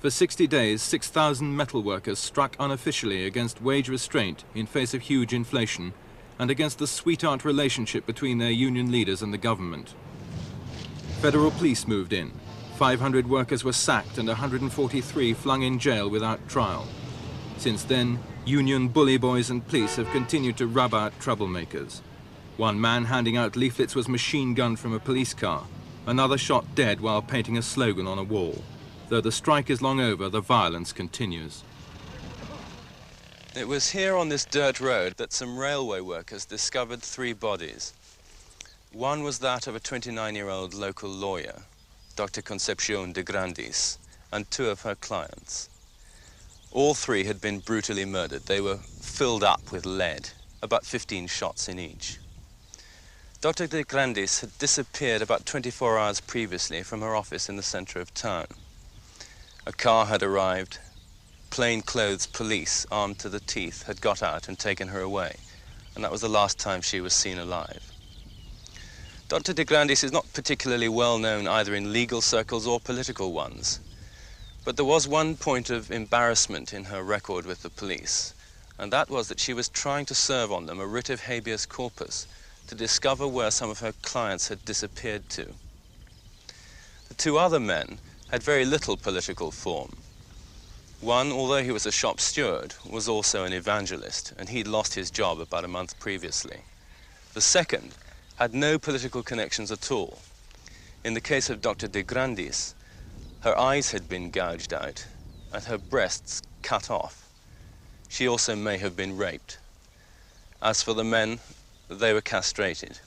For 60 days, 6,000 metal workers struck unofficially against wage restraint in face of huge inflation and against the sweetheart relationship between their union leaders and the government. Federal police moved in. 500 workers were sacked and 143 flung in jail without trial. Since then, union bully boys and police have continued to rub out troublemakers. One man handing out leaflets was machine-gunned from a police car. Another shot dead while painting a slogan on a wall. Though the strike is long over, the violence continues. It was here on this dirt road that some railway workers discovered 3 bodies. One was that of a 29-year-old local lawyer, Dr. Concepcion de Grandis, and 2 of her clients. All 3 had been brutally murdered. They were filled up with lead, about 15 shots in each. Dr. de Grandis had disappeared about 24 hours previously from her office in the center of town. A car had arrived. Plainclothes police, armed to the teeth, had got out and taken her away, and that was the last time she was seen alive. Dr. de Grandis is not particularly well known either in legal circles or political ones, but there was one point of embarrassment in her record with the police, and that was that she was trying to serve on them a writ of habeas corpus to discover where some of her clients had disappeared to. The 2 other men had very little political form. One, although he was a shop steward, was also an evangelist, and he'd lost his job about a month previously. The second had no political connections at all. In the case of Dr. de Grandis, her eyes had been gouged out and her breasts cut off. She also may have been raped. As for the men, they were castrated.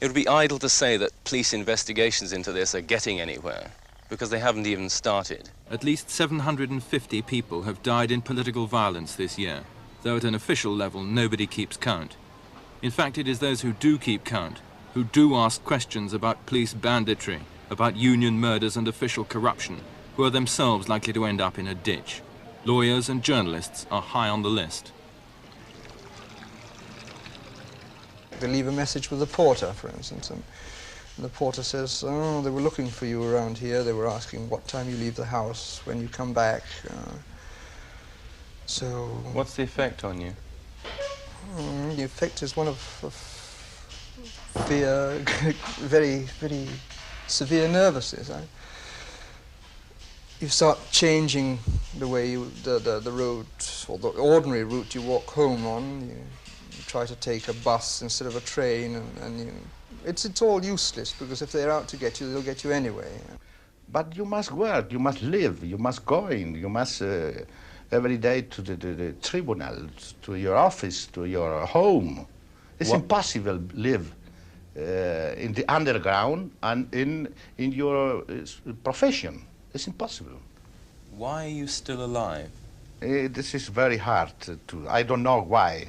It would be idle to say that police investigations into this are getting anywhere, because they haven't even started. At least 750 people have died in political violence this year, though at an official level nobody keeps count. In fact, it is those who do keep count, who do ask questions about police banditry, about union murders and official corruption, who are themselves likely to end up in a ditch. Lawyers and journalists are high on the list. They leave a message with the porter, for instance, and the porter says, oh, they were looking for you around here. They were asking what time you leave the house, when you come back. So... What's the effect on you? The effect is one of fear, very, very severe nervousness. You start changing the way the route, or the ordinary route you walk home on. You try to take a bus instead of a train, and it's all useless, because if they're out to get you, they'll get you anyway. But you must work, you must live, you must go in, you must every day to the tribunal, to your office, to your home. It's impossible to live in the underground and in your profession. It's impossible. Why are you still alive? This is very hard to, I don't know why.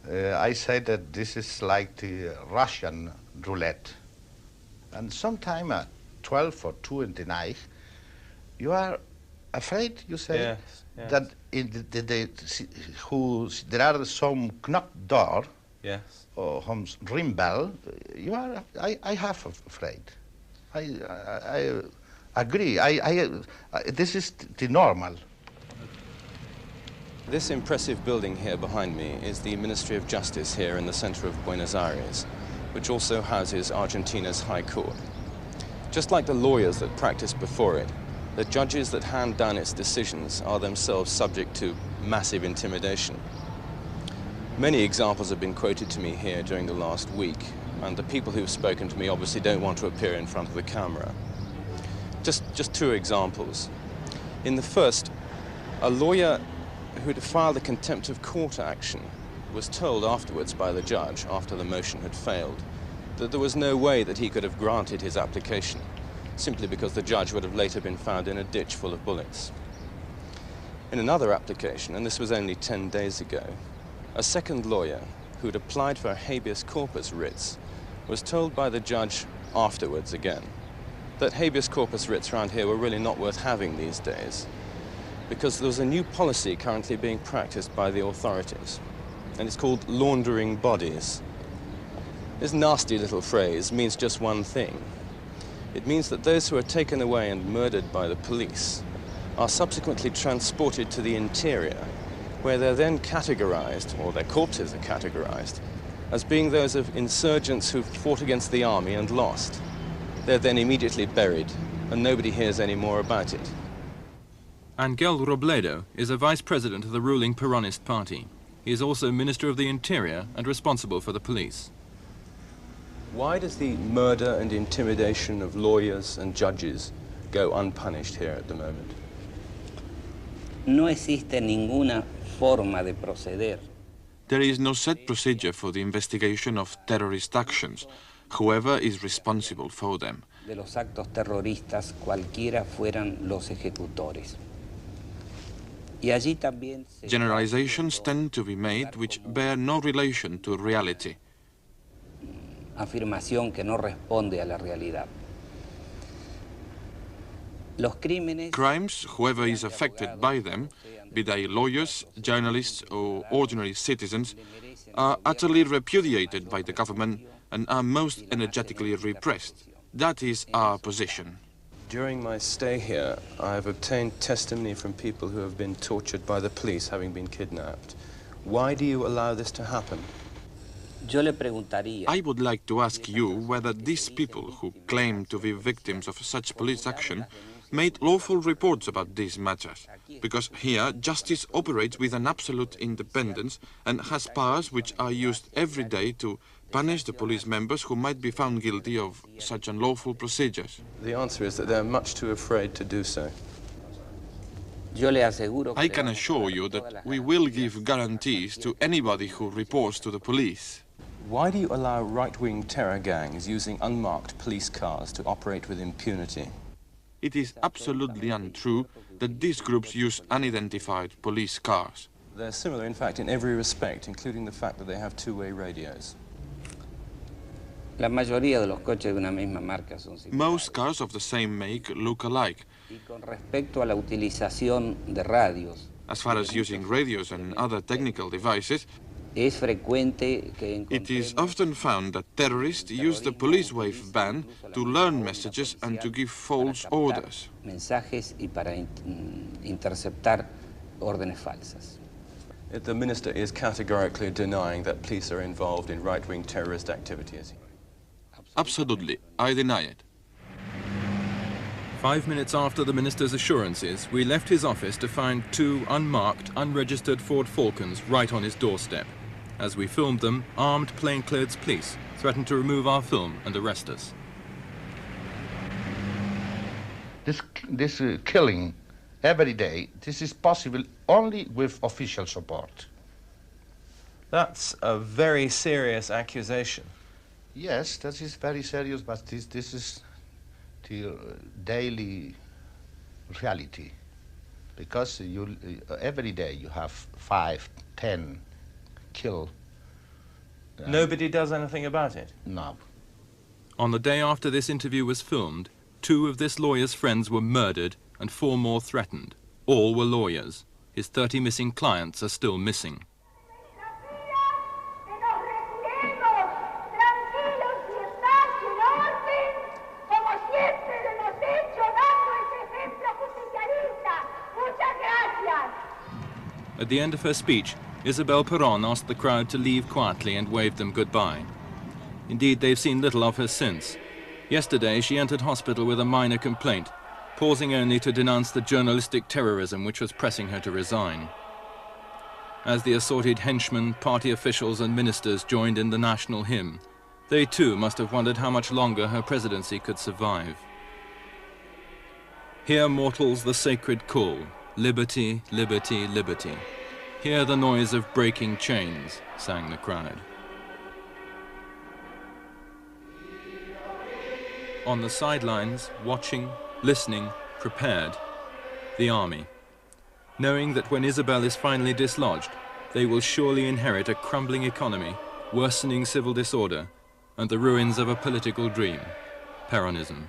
I say that this is like the Russian roulette. And sometime at 12 or 2 in the night, you are afraid, you say, yes, yes. that in there are some knock door, yes, or some ring bell. You are, I have afraid. I agree. This is the normal. This impressive building here behind me is the Ministry of Justice here in the center of Buenos Aires, which also houses Argentina's High Court. Just like the lawyers that practice before it, the judges that hand down its decisions are themselves subject to massive intimidation. Many examples have been quoted to me here during the last week, and the people who've spoken to me obviously don't want to appear in front of the camera. Just 2 examples. In the first, a lawyer who'd filed a contempt of court action was told afterwards by the judge, after the motion had failed, that there was no way that he could have granted his application, simply because the judge would have later been found in a ditch full of bullets. In another application, and this was only 10 days ago, a second lawyer who'd applied for habeas corpus writs was told by the judge afterwards again that habeas corpus writs around here were really not worth having these days, because there was a new policy currently being practiced by the authorities, and it's called laundering bodies. This nasty little phrase means just one thing. It means that those who are taken away and murdered by the police are subsequently transported to the interior, where they're then categorized, or their corpses are categorized, as being those of insurgents who fought against the army and lost. They're then immediately buried, and nobody hears any more about it. Angel Robledo is a vice president of the ruling Peronist party. He is also Minister of the Interior and responsible for the police. Why does the murder and intimidation of lawyers and judges go unpunished here at the moment? No existe ninguna forma de proceder. There is no set procedure for the investigation of terrorist actions, whoever is responsible for them. De los actos terroristas, cualquiera fueran los ejecutores. Y allí también Generalizations tend to be made which bear no relation to reality. afirmación que no responde a la realidad. Los crímenes... Crimes, whoever is affected by them, be they lawyers, journalists or ordinary citizens, are utterly repudiated by the government and are most energetically repressed. That is our position. During my stay here, I have obtained testimony from people who have been tortured by the police, having been kidnapped. Why do you allow this to happen? I would like to ask you whether these people who claim to be victims of such police action made lawful reports about these matters, because here justice operates with an absolute independence and has powers which are used every day to punish the police members who might be found guilty of such unlawful procedures. The answer is that they're much too afraid to do so. I can assure you that we will give guarantees to anybody who reports to the police. Why do you allow right-wing terror gangs using unmarked police cars to operate with impunity? It is absolutely untrue that these groups use unidentified police cars. They're similar, in fact, in every respect, including the fact that they have two-way radios. La mayoría de los coches de una misma marca son similares. Most cars of the same make look alike. Y con respecto a la utilización de radios, As far as using radios and other technical devices, es frecuente que it is often found that terrorists use the police wave band to learn messages and to give false orders. mensajes y para interceptar órdenes falsas. The minister is categorically denying that police are involved in right-wing terrorist activities. Absolutely, I deny it. 5 minutes after the minister's assurances, we left his office to find two unmarked, unregistered Ford Falcons right on his doorstep. As we filmed them, armed plainclothes police threatened to remove our film and arrest us. This killing every day, this is possible only with official support. That's a very serious accusation. Yes, that is very serious, but this is the daily reality. Because every day you have 5, 10 killed. Nobody does anything about it? No. On the day after this interview was filmed, 2 of this lawyer's friends were murdered and 4 more threatened. All were lawyers. His 30 missing clients are still missing. At the end of her speech, Isabel Perón asked the crowd to leave quietly and waved them goodbye. Indeed, they've seen little of her since. Yesterday, she entered hospital with a minor complaint, pausing only to denounce the journalistic terrorism which was pressing her to resign. As the assorted henchmen, party officials and ministers joined in the national hymn, they too must have wondered how much longer her presidency could survive. Hear mortals the sacred call, liberty, liberty, liberty. Hear the noise of breaking chains, sang the crowd. On the sidelines, watching, listening, prepared, the army, knowing that when Isabel is finally dislodged, they will surely inherit a crumbling economy, worsening civil disorder, and the ruins of a political dream, Peronism.